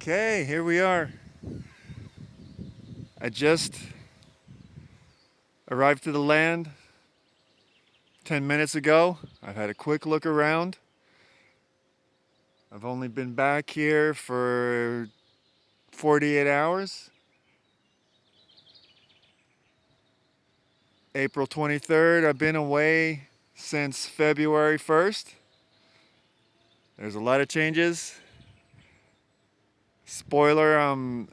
Okay, here we are. I just arrived to the land 10 minutes ago. I've had a quick look around. I've only been back here for 48 hours. April 23rd, I've been away since February 1st. There's a lot of changes. Spoiler, a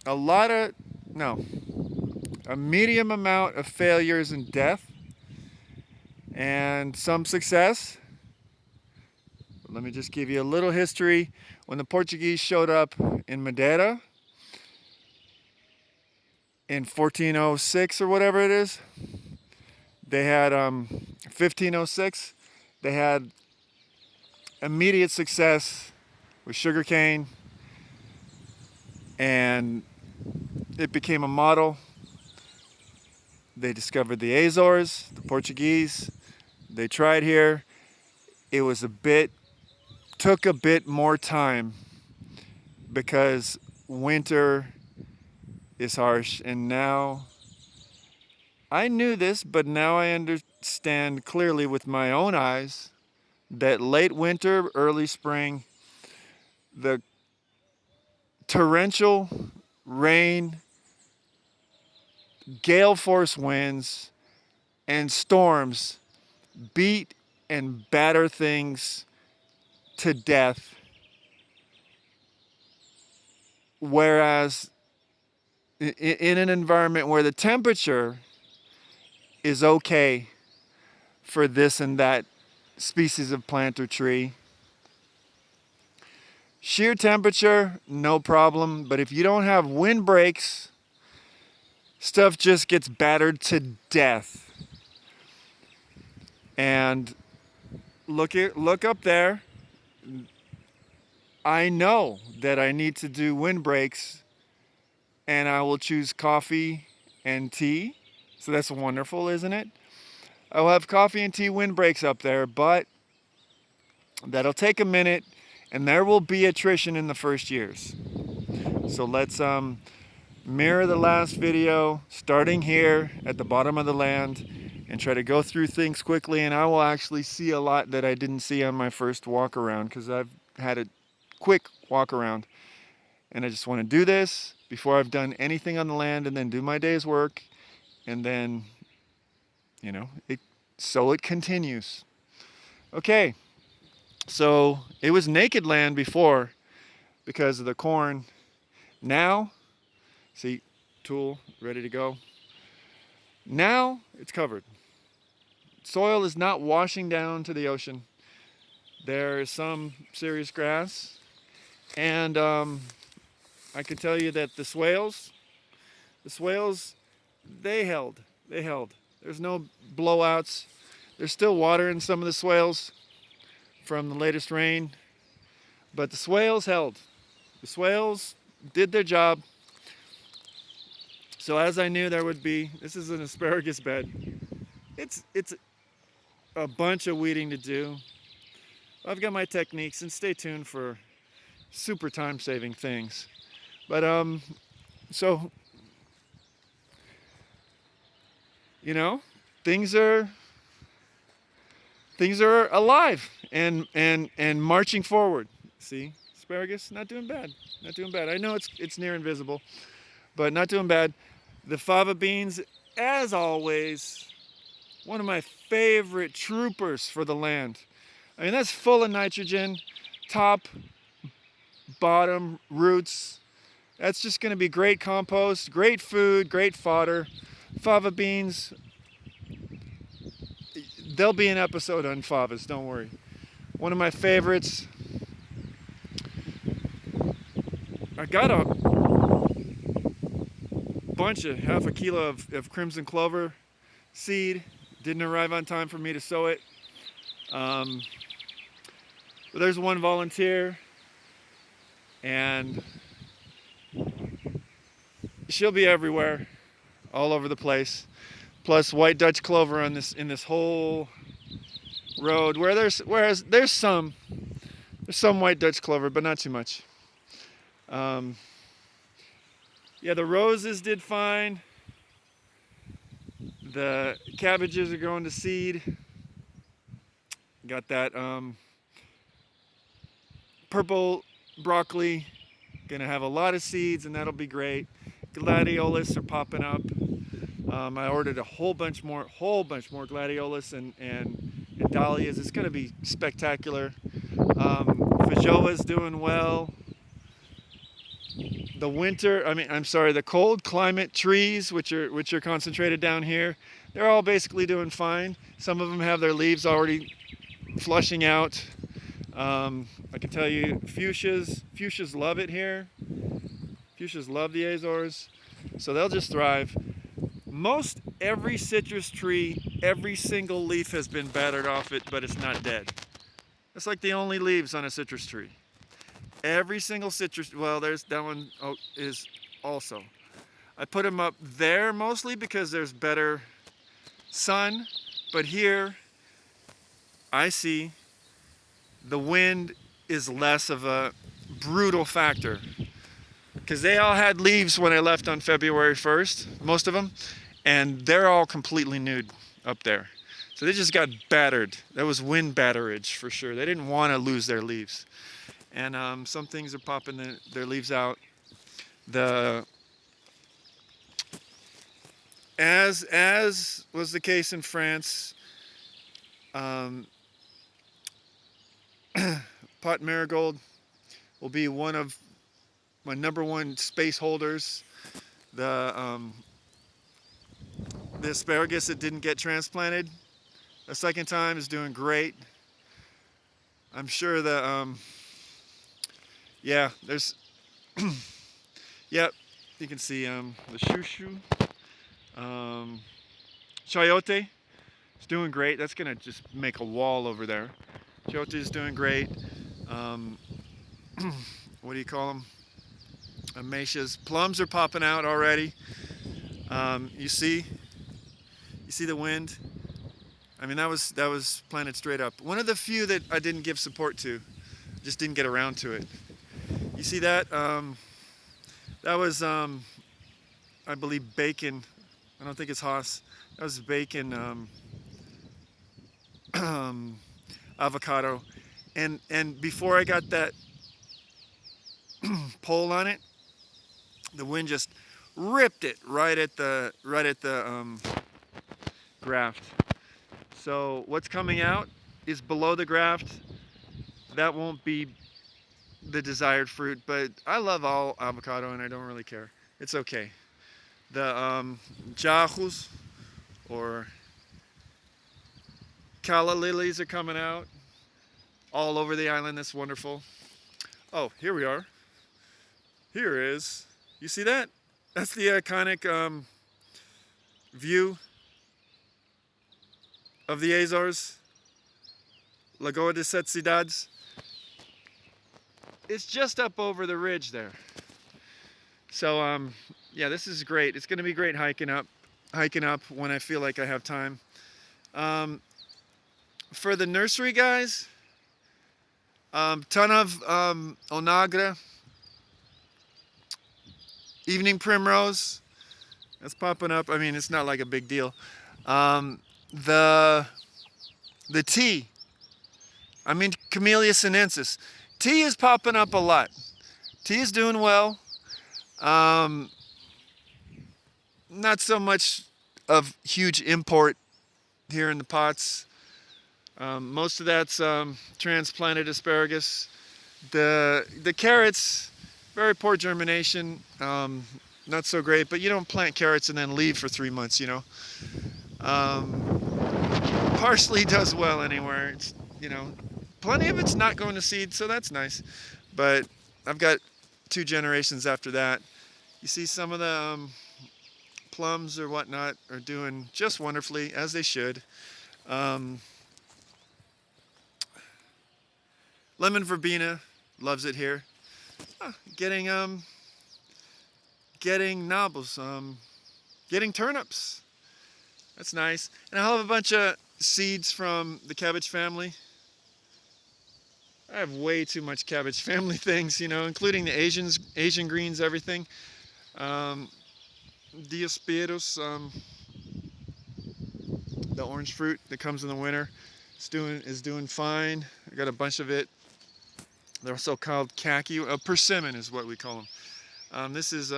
lot of, no, a medium amount of failures and death and some success. Let me just give you a little history. When the Portuguese showed up in Madeira in 1406 or whatever it is, they had 1506. They had immediate success with sugarcane, and it became a model. They discovered the Azores, the Portuguese. They tried here. It was took a bit more time because winter is harsh, and now I knew this, but now I understand clearly with my own eyes that late winter, early spring, the torrential rain, gale force winds, and storms beat and batter things to death, whereas in an environment where the temperature is okay for this and that species of plant or tree, sheer temperature, no problem. But if you don't have wind breaks, stuff just gets battered to death. And look up there. I know that I need to do wind breaks, and I will choose coffee and tea. So that's wonderful, isn't it? I'll have coffee and tea wind breaks up there, but that'll take a minute, and there will be attrition in the first years. So let's mirror the last video, starting here at the bottom of the land, and try to go through things quickly, and I will actually see a lot that I didn't see on my first walk around because I've had a quick walk around, and I just want to do this before I've done anything on the land, and then do my day's work, and then it continues. Okay, so it was naked land before because of the corn. Now, see, tool ready to go. Now it's covered. Soil is not washing down to the ocean. There is some serious grass, and I can tell you that the swales, they held. There's no blowouts. There's still water in some of the swales from the latest rain, but the swales held. The swales did their job. So as I knew there would be, this is an asparagus bed. It's a bunch of weeding to do. I've got my techniques, and stay tuned for super time-saving things. But so things are alive and marching forward. See, asparagus not doing bad. I know it's near invisible, but not doing bad. The fava beans, as always, one of my favorite troopers for the land. I mean, that's full of nitrogen, top, bottom, roots. That's just going to be great compost, great food, great fodder. Fava beans, there'll be an episode on favas, don't worry. One of my favorites. I got a bunch of half a kilo of crimson clover seed. Didn't arrive on time for me to sow it. But there's one volunteer, and she'll be everywhere, all over the place. Plus white Dutch clover in this whole road, there's some white Dutch clover, but not too much. Um, yeah, the roses did fine. The cabbages are going to seed. Got that purple broccoli. Gonna have a lot of seeds, and that'll be great. Gladiolus are popping up. I ordered a whole bunch more gladiolus and dahlias. It's gonna be spectacular. Feijoa's doing well. The cold climate trees, which are concentrated down here, they're all basically doing fine. Some of them have their leaves already flushing out. I can tell you, fuchsias love it here. Fuchsias love the Azores, so they'll just thrive. Most every citrus tree, every single leaf has been battered off it, but it's not dead. That's like the only leaves on a citrus tree. Every single citrus, well, there's that one is also. I put them up there mostly because there's better sun, but here I see the wind is less of a brutal factor because they all had leaves when I left on February 1st, most of them, and they're all completely nude up there. So they just got battered. That was wind batterage for sure. They didn't want to lose their leaves. And some things are popping their leaves out. As was the case in France, pot marigold will be one of my #1 space holders. The asparagus that didn't get transplanted a second time is doing great. I'm sure there's yep, you can see the shushu, chayote is doing great. That's gonna just make a wall over there. Chayote is doing great. What do you call them? Amasias. Plums are popping out already. You see the wind. I mean, that was planted straight up. One of the few that I didn't give support to, just didn't get around to it. You see that? That was, I believe, bacon. I don't think it's Haas. That was bacon avocado. And before I got that pole on it, the wind just ripped it right at the graft. So what's coming out is below the graft. That won't be the desired fruit, but I love all avocado and I don't really care. It's okay. The jahus or calla lilies are coming out all over the island. That's wonderful. Oh, here we are. Here is, you see that? That's the iconic view of the Azores, Lagoa de Sete Cidades. It's just up over the ridge there. So yeah, this is great. It's going to be great hiking up when I feel like I have time. For the nursery guys, ton of onagra, evening primrose. That's popping up. I mean, it's not like a big deal. The tea. I mean, Camellia sinensis. Tea is popping up a lot. Tea is doing well. Not so much of huge import here in the pots. Most of that's transplanted asparagus. The carrots, very poor germination. Not so great, but you don't plant carrots and then leave for 3 months, you know. Parsley does well anywhere. It's, plenty of it's not going to seed, so that's nice. But I've got 2 generations after that. You see some of the plums or whatnot are doing just wonderfully, as they should. Lemon verbena loves it here. Getting knobbles, getting turnips. That's nice. And I'll have a bunch of seeds from the cabbage family. I have way too much cabbage family things, including the Asian greens, everything. Um, Diospyros, the orange fruit that comes in the winter, is doing fine. I got a bunch of it. They're also called khaki. Persimmon is what we call them. This is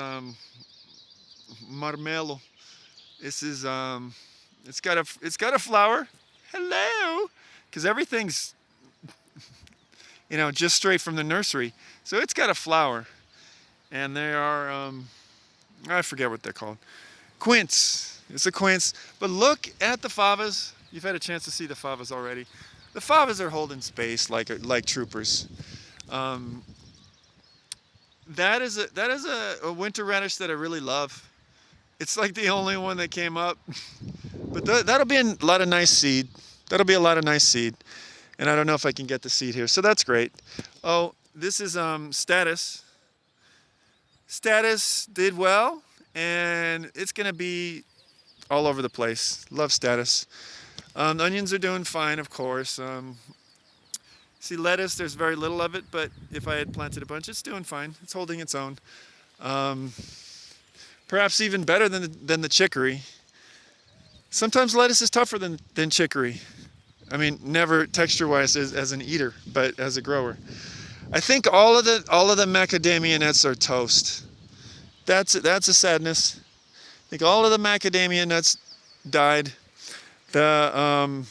marmelo. This is it's got a flower. Hello, because everything's just straight from the nursery. So it's got a flower, and they are I forget what they're called. Quince. It's a quince. But look at the favas. You've had a chance to see the favas already. The favas are holding space like troopers. Um, that is a winter radish that I really love. It's like the only one that came up, but that'll be a lot of nice seed. That'll be a lot of nice seed, and I don't know if I can get the seed here, so that's great. Oh, this is status. Status did well, and it's gonna be all over the place. Love status. The onions are doing fine, of course. See, lettuce, there's very little of it, but if I had planted a bunch, it's doing fine. It's holding its own. Um, Perhaps even better than the chicory. Sometimes lettuce is tougher than chicory. I mean, never texture-wise as an eater, but as a grower. I think all of the macadamia nuts are toast. That's a sadness. I think all of the macadamia nuts died. The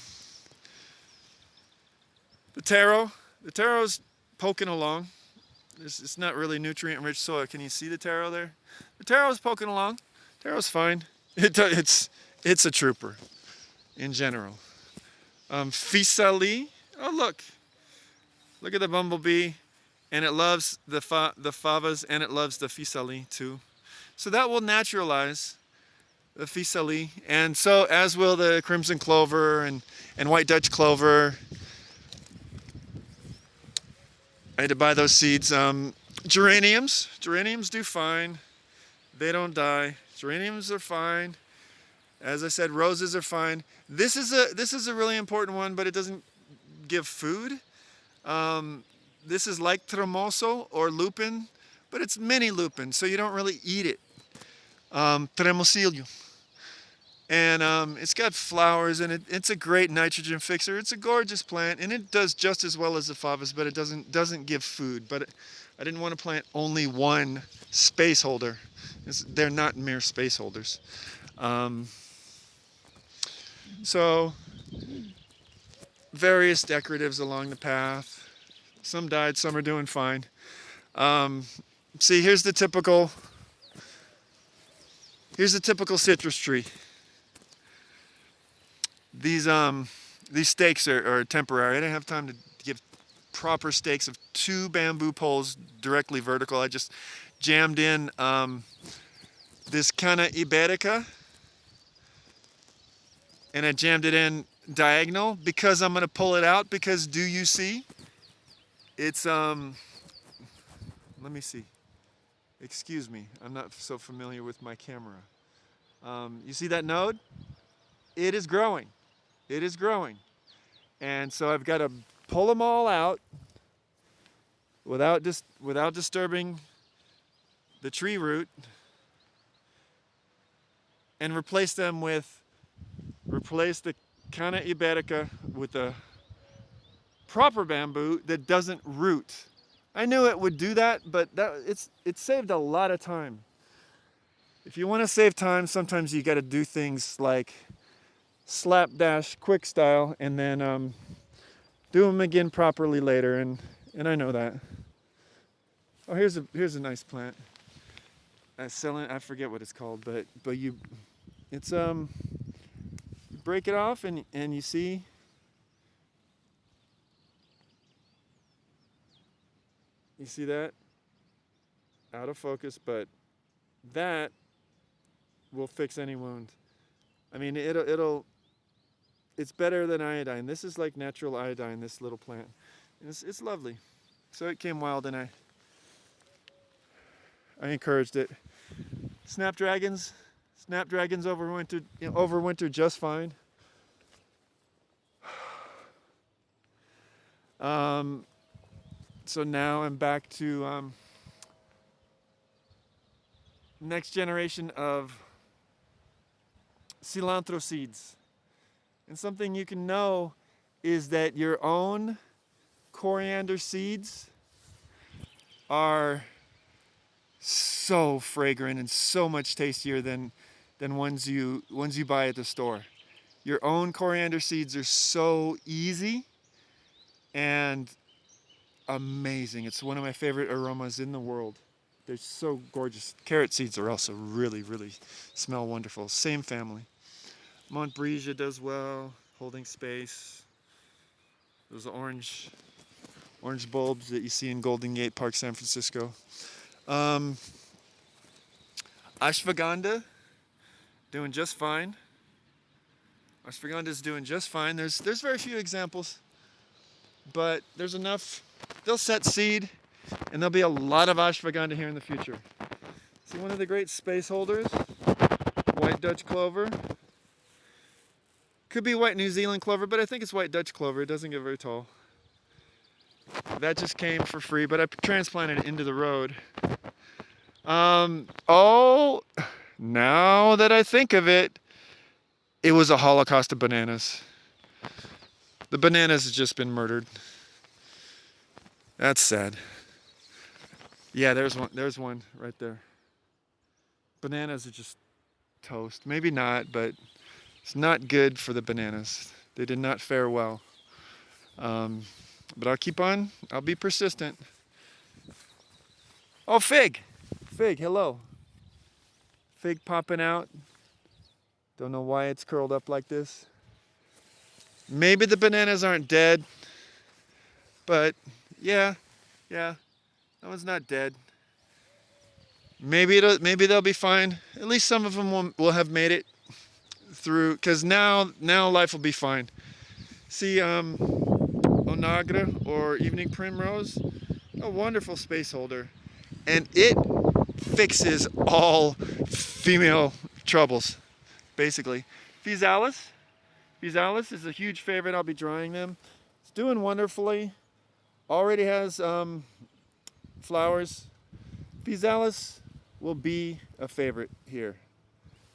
the taro's poking along. It's not really nutrient-rich soil. Can you see the taro there? The taro's poking along. Taro's fine. It's a trooper in general. Physalie. Oh look at the bumblebee, and it loves the favas, and it loves the physalie too. So that will naturalize the physalie, and so as will the crimson clover and white Dutch clover. I had to buy those seeds. Geraniums do fine. They don't die. Geraniums are fine. As I said, roses are fine. This is a really important one, but it doesn't give food. This is like tremoso or lupin, but it's mini lupin, so you don't really eat it. Tremosilio. And it's got flowers, and it's a great nitrogen fixer. It's a gorgeous plant, and it does just as well as the favas, but it doesn't give food. But I didn't want to plant only one space holder. They're not mere space holders. So various decoratives along the path. Some died, some are doing fine. See, here's the typical citrus tree. These stakes are temporary. I didn't have time to give proper stakes of 2 bamboo poles directly vertical. I just jammed in this Canna iberica, and I jammed it in diagonal because I'm going to pull it out, because do you see? It's let me see. Excuse me, I'm not so familiar with my camera. You see that node? It is growing. It is growing. And so I've got to pull them all out without disturbing the tree root, and replace the Canna iberica with a proper bamboo that doesn't root. I knew it would do that, but it saved a lot of time. If you want to save time, sometimes you got to do things like slapdash quick style, and then do them again properly later, and I know that. Oh, here's a nice plant. I forget what it's called, but you break it off, and you see that? Out of focus, but that will fix any wound. I mean, it's better than iodine. This is like natural iodine, this little plant. And it's lovely. So it came wild, and I encouraged it. Snapdragons overwintered just fine. So now I'm back to next generation of cilantro seeds. And something you can know is that your own coriander seeds are so fragrant and so much tastier than ones you buy at the store. Your own coriander seeds are so easy and amazing. It's one of my favorite aromas in the world. They're so gorgeous. Carrot seeds are also really, really smell wonderful. Same family. Montbrisia does well, holding space. Those orange bulbs that you see in Golden Gate Park, San Francisco. Ashwagandha, doing just fine. Ashwagandha is doing just fine. There's very few examples, but there's enough. They'll set seed, and there'll be a lot of ashwagandha here in the future. See, one of the great space holders, white Dutch clover. Could be white New Zealand clover, but I think it's white Dutch clover. It doesn't get very tall. That just came for free, but I transplanted it into the road. Oh, now that I think of it, it was a holocaust of bananas. The bananas have just been murdered. That's sad. Yeah, there's one right there. Bananas are just toast. Maybe not, but it's not good for the bananas. They did not fare well. But I'll keep on. I'll be persistent. Oh, fig. Fig, hello. Fig popping out. Don't know why it's curled up like this. Maybe the bananas aren't dead. But yeah, that one's not dead. Maybe they'll be fine. At least some of them will have made it through, because now life will be fine. See, Onagra or evening primrose, a wonderful space holder, and it fixes all female troubles, basically. Physalis is a huge favorite. I'll be drying them. It's doing wonderfully. Already has flowers. Physalis will be a favorite here.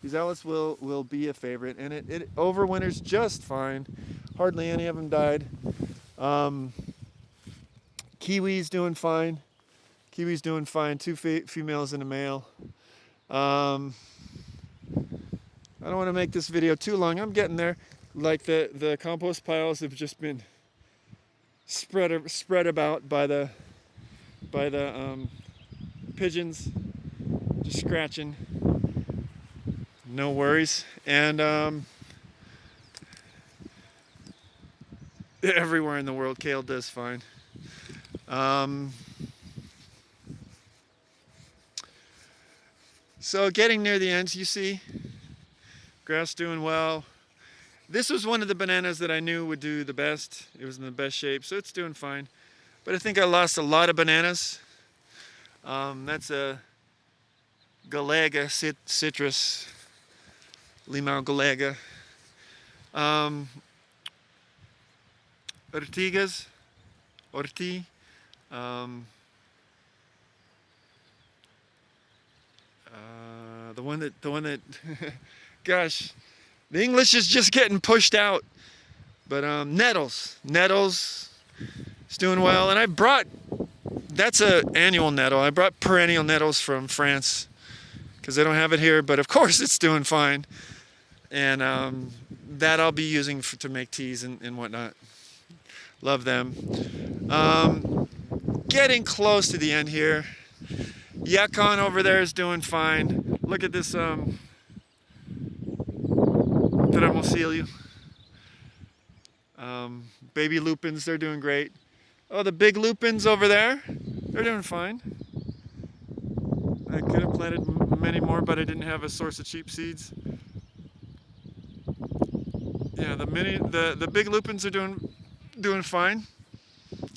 Physalis will be a favorite, and it overwinters just fine. Hardly any of them died. Kiwi's doing fine. Two females and a male. I don't want to make this video too long. I'm getting there. Like the compost piles have just been spread about by the pigeons, just scratching. No worries. And everywhere in the world, kale does fine. So getting near the end, you see, grass doing well. This was one of the bananas that I knew would do the best. It was in the best shape, so it's doing fine. But I think I lost a lot of bananas. That's a Galega citrus, Limão Galega. Orti. The one that, gosh, the English is just getting pushed out. But nettles is doing well, and I brought. That's an annual nettle. I brought perennial nettles from France because they don't have it here, but of course it's doing fine. And that I'll be using to make teas and whatnot. Love them. Getting close to the end here. Yacon over there is doing fine. Look at this Tremocilio. Baby lupins, they're doing great. Oh, the big lupins over there, they're doing fine. I could have planted many more, but I didn't have a source of cheap seeds. Yeah, the big lupins are doing fine.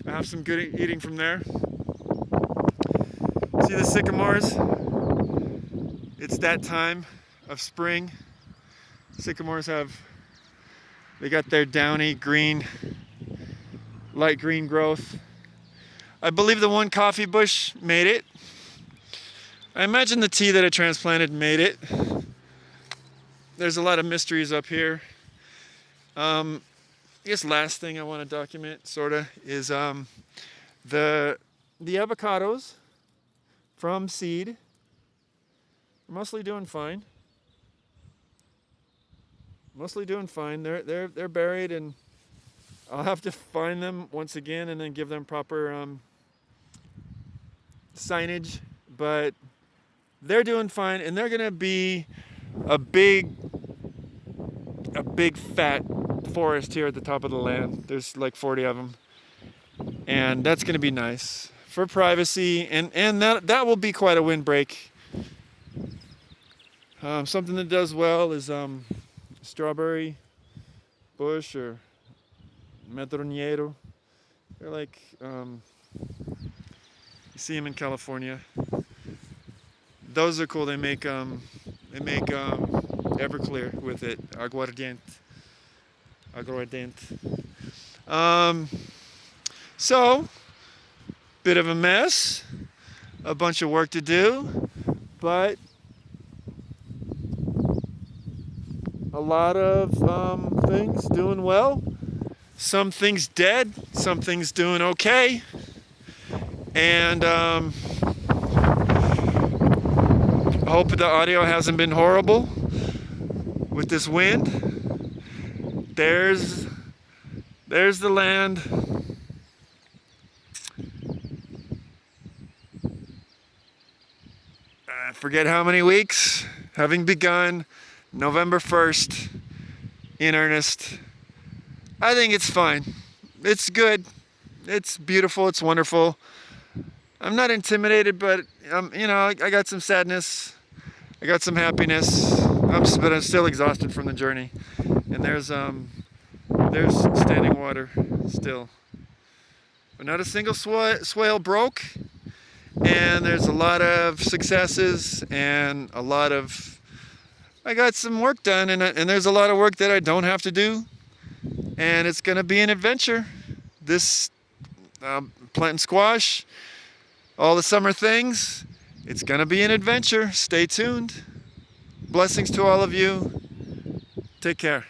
I have some good eating from there. See the sycamores? It's that time of spring. Sycamores they got their downy green, light green growth. I believe the one coffee bush made it. I imagine the tea that I transplanted made it. There's a lot of mysteries up here. I guess last thing I want to document, sorta, is the avocados from seed are mostly doing fine. Mostly doing fine. They're buried, and I'll have to find them once again and then give them proper signage. But they're doing fine, and they're gonna be a big fat forest here at the top of the land. There's like 40 of them, and that's gonna be nice for privacy, and that will be quite a windbreak. Something that does well is strawberry bush or medroñero. They're like you see them in California. Those are cool. They make Everclear with it, aguardiente. So bit of a mess, a bunch of work to do, but a lot of things doing well. Some things dead, some things doing okay, and I hope the audio hasn't been horrible with this wind. There's the land. I forget how many weeks, having begun November 1st in earnest. I think it's fine. It's good. It's beautiful. It's wonderful. I'm not intimidated, but I got some sadness. I got some happiness. But I'm still exhausted from the journey. And there's standing water still. But not a single swale broke. And there's a lot of successes and I got some work done, and there's a lot of work that I don't have to do. And it's going to be an adventure. This planting squash, all the summer things, it's going to be an adventure. Stay tuned. Blessings to all of you. Take care.